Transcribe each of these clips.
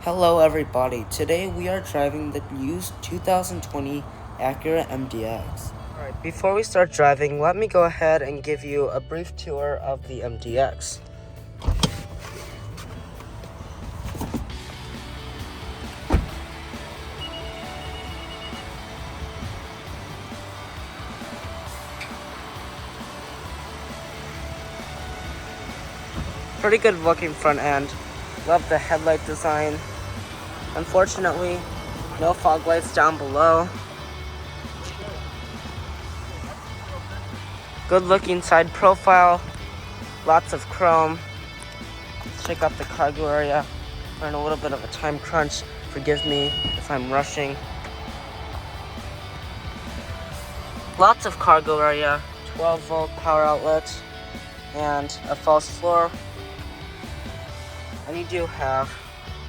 Hello everybody, today we are driving the used 2020 Acura MDX. Alright, before we start driving, let me go ahead and give you a brief tour of the MDX. Pretty good looking front end. Love the headlight design. Unfortunately, no fog lights down below. Good looking side profile. Lots of chrome. Let's check out the cargo area. We're in a little bit of a time crunch. Forgive me if I'm rushing. Lots of cargo area. 12-volt power outlet. And a false floor. And you do have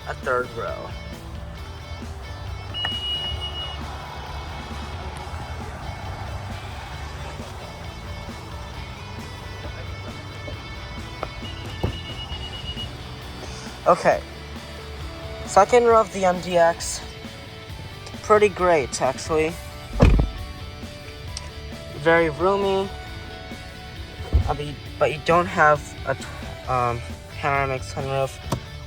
a third row. Okay, second row of the MDX, pretty great actually. Very roomy, but you don't have a panoramic sunroof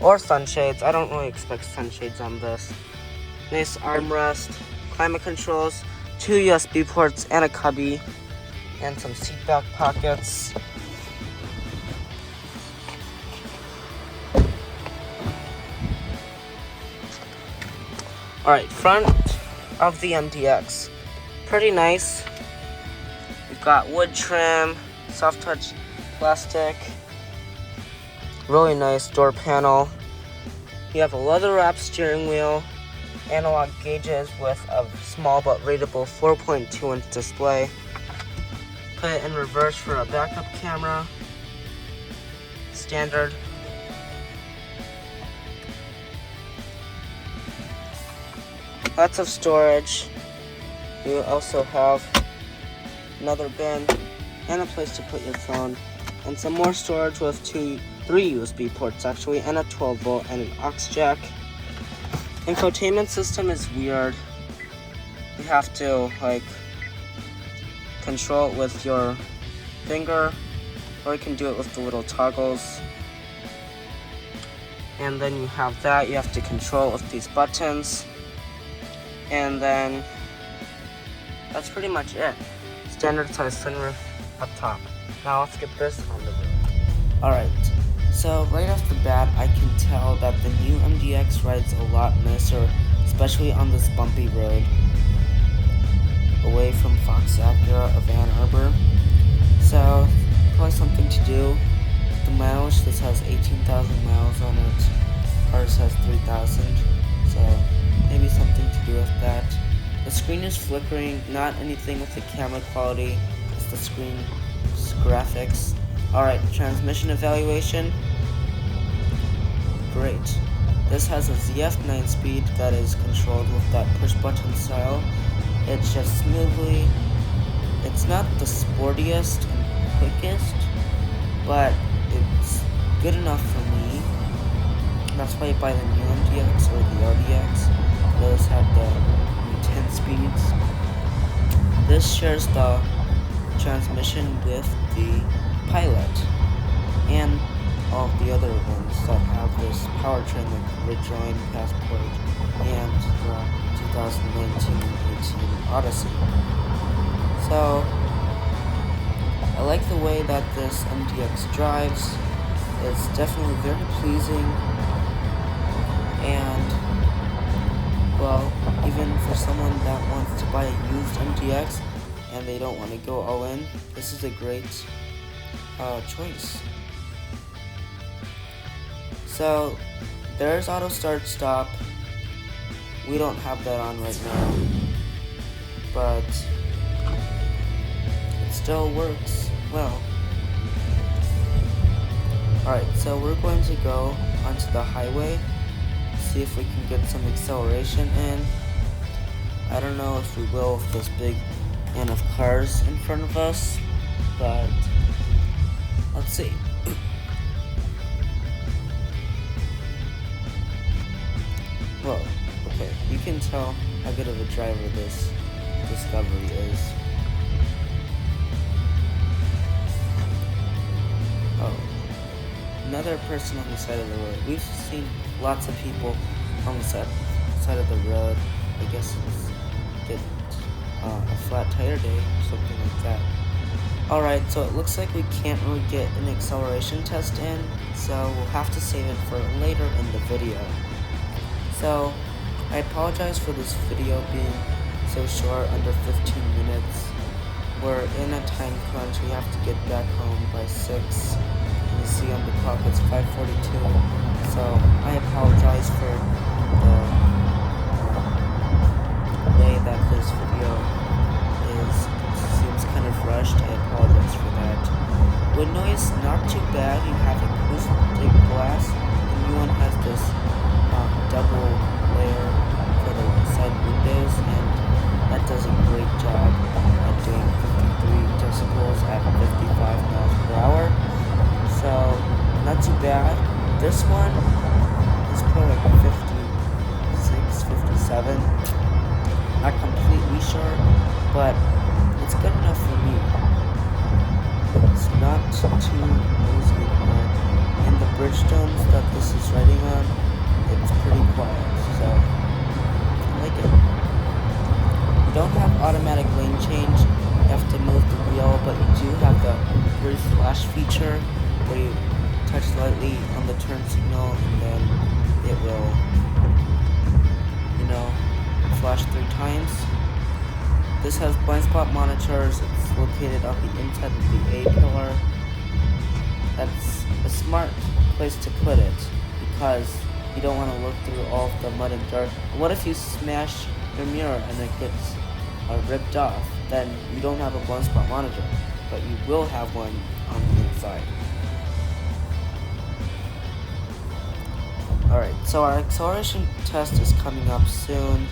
or sunshades. I don't really expect sunshades on this. Nice armrest, climate controls, 2 USB ports and a cubby, and some seat back pockets. Alright, front of the MDX. Pretty nice. We've got wood trim, soft touch plastic. Really nice door panel. You have a leather wrapped steering wheel, analog gauges with a small but readable 4.2-inch display. Put it in reverse for a backup camera. Standard. Lots of storage. You also have another bin and a place to put your phone, and some more storage with 3 USB ports actually, and a 12-volt and an aux jack. Infotainment system is weird. You have to control it with your finger, or you can do it with the little toggles. And then you have that. You have to control it with these buttons. And then that's pretty much it. Standard size sunroof up top. Now let's get this on the road. Alright, so right off the bat I can tell that the new MDX rides a lot nicer, especially on this bumpy road away from Fox Acura of Ann Arbor. So probably something to do. The mileage, this has 18,000 miles on it. Ours has 3,000. So maybe something to do with that. The screen is flickering, not anything with the camera quality, it's the screen's graphics. Alright, transmission evaluation. Great. This has a ZF 9-speed that is controlled with that push button style. It shifts smoothly. It's not the sportiest and quickest, but it's good enough for me. That's why you buy the new MDX or the RDX. Those have the 10 speeds. This shares the transmission with the Pilot and all of the other ones that have this powertrain like the Ridgeline, Passport, and the 2019-18 Odyssey. So I like the way that this MDX drives. It's definitely very pleasing, and well, even for someone that wants to buy a used MDX and they don't want to go all in, this is a great choice. So there's auto start stop. We don't have that on right now, but it still works well. Alright, so we're going to go onto the highway, see if we can get some acceleration in. I don't know if we will with this big line of cars in front of us, but let's see. Well, okay, you can tell how good of a driver this Discovery is. Oh, another person on the side of the road. We've seen lots of people on the side of the road. I guess it's get a flat tire day or something like that. Alright, so it looks like we can't really get an acceleration test in, so we'll have to save it for later in the video. So, I apologize for this video being so short, under 15 minutes. We're in a time crunch, we have to get back home by 6. You see on the clock it's 5:42, so I apologize for the way that this video seems kind of rushed. I apologize for that. Wind noise, not too bad. You have acoustic glass. The new one has this double layer for the side windows, and that does a great job at doing 53 decibels at 55 miles per hour. So, not too bad. This one is probably like 56, 57. Not completely sure, but it's good enough for me. It's not too noisy anymore. And the Bridgestones that this is riding on, it's pretty quiet, so I like it. You don't have automatic lane change. You have to move the wheel, but you do have the brief flash feature where you touch lightly on the turn signal and then it will, flash 3 times. This has blind spot monitors. It's located on the inside of the A-pillar. That's a smart place to put it because you don't want to look through all of the mud and dirt. What if you smash your mirror and it gets ripped off? Then you don't have a blind spot monitor, but you will have one on the inside. Alright, so our acceleration test is coming up soon.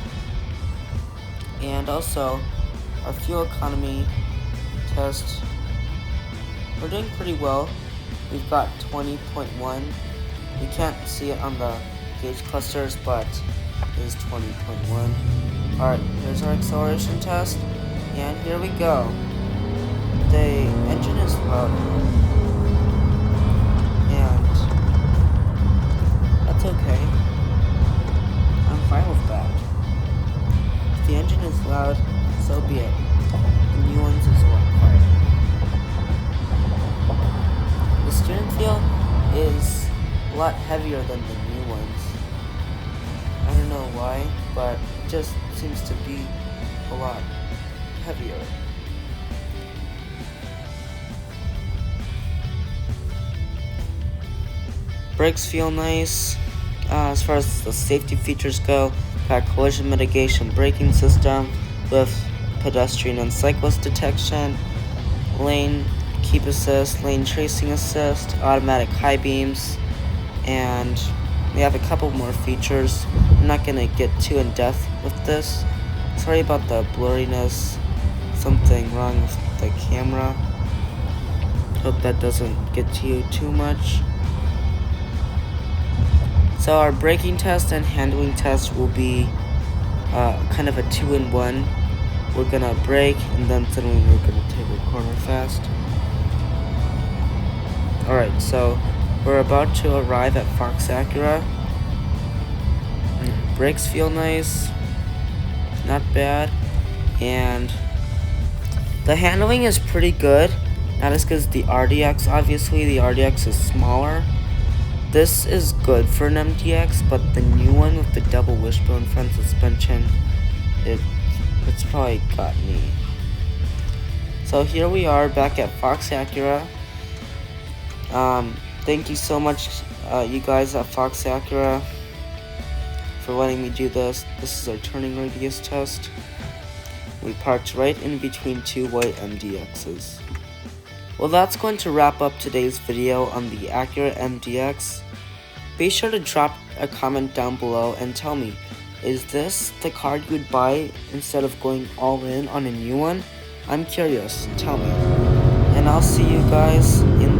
And also, our fuel economy test, we're doing pretty well. We've got 20.1. You can't see it on the gauge clusters, but it is 20.1. Alright, here's our acceleration test, and here we go. The engine is loud, and that's okay. I'm fine with that. If the engine is loud, so be it. The new ones is a lot quieter. The steering feel is a lot heavier than the new ones. I don't know why, but it just seems to be a lot heavier. Brakes feel nice. As far as the safety features go, got collision mitigation braking system with pedestrian and cyclist detection, lane keep assist, lane tracing assist, automatic high beams, and we have a couple more features. I'm not gonna get too in depth with this. Sorry about the blurriness. Something wrong with the camera. Hope that doesn't get to you too much. So our braking test and handling test will be kind of a 2-in-1. We're gonna brake and then suddenly we're gonna take a corner fast. Alright, so we're about to arrive at Fox Acura. Brakes feel nice, not bad, and the handling is pretty good. Not as good as the RDX, obviously. The RDX is smaller. This is good for an MDX, but the new one with the double wishbone front suspension, it's probably got me. So here we are back at Fox Acura. Thank you so much, you guys at Fox Acura, for letting me do this. This is our turning radius test. We parked right in between 2 white MDXs. Well, that's going to wrap up today's video on the Acura MDX. Be sure to drop a comment down below and tell me, is this the car you would buy instead of going all in on a new one? I'm curious, tell me. And I'll see you guys in